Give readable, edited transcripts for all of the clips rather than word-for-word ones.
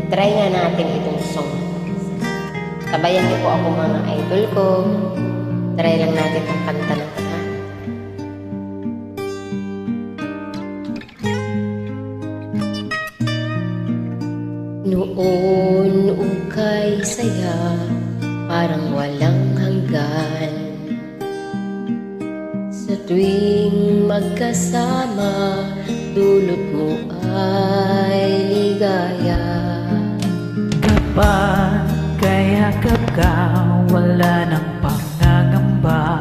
try nga natin itong song. Tabayan niyo po ako mga idol ko. Try lang natin ang kanta na ito, ha? Noon ukay saya, parang walang hanggan. Sa tuwing magkasama, dulot mo ay ligaya. Kapag kayakap ka, wala nang pangangamba.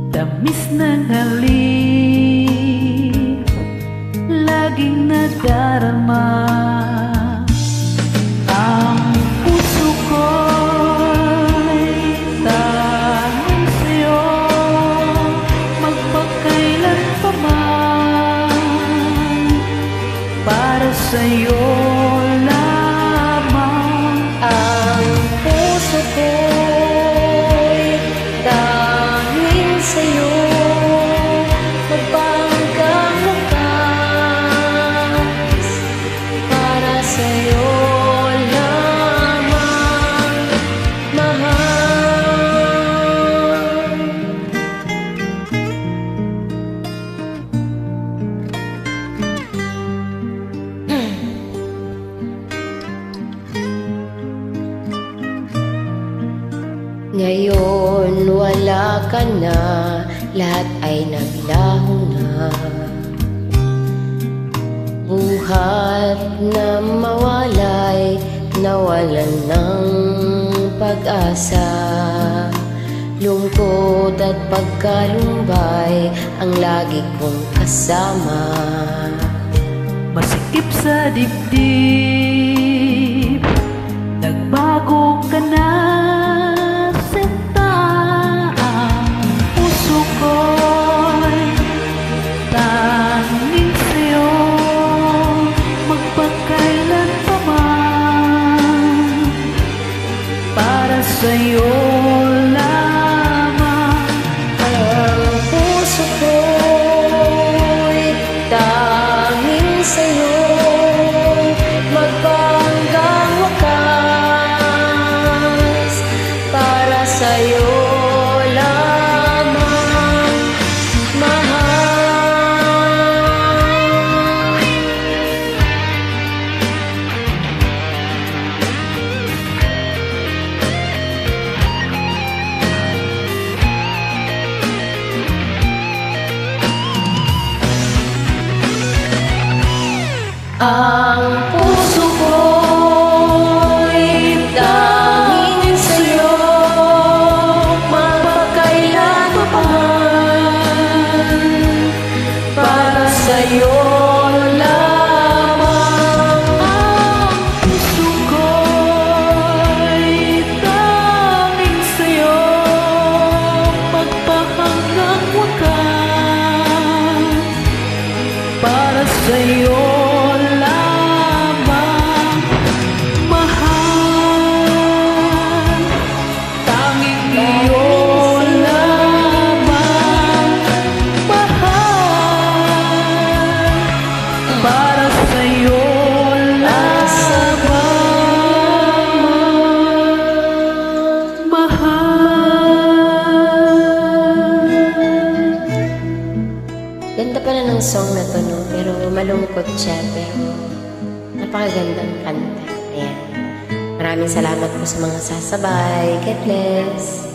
Tamis ng halik, laging nadarama. Ang puso ko'y tanging sa'yo, magpakailan pa man. Para sa'yo lamang. Ang puso ko'y tanging sa'yo, magpahanggang wakas. Para sa'yo lamang, mahal. Ngayon wala ka na, lahat ay naglaho na. Buhat na mawalay, nawalan ng pag-asa. Lungkot at pagkalumbay ang lagi kong kasama. Masikip sa dibdib, nagbago ka na. Sinta, ang puso ko'y tanging sa'yo, magpakailan pa man. Para sa'yo lamang. Ang puso ko'y tanging sa'yo, magpahanggang wakas. Para sa'yo lamang, mahal. Ang puso ko'y tanging sa'yo, magpakailan pa man. Para sa'yo lamang. Ang puso ko'y tanging sa'yo, magpahanggang wakas. Para sa'yo lamang, mahal. Tanging iyo lamang, mahal. Para sa'yo lamang, mahal. Ganda pala ng song na to, no? Pero malungkot siya, pero napakagandang kanta. Ayan. Maraming salamat po sa mga sasabay. God bless.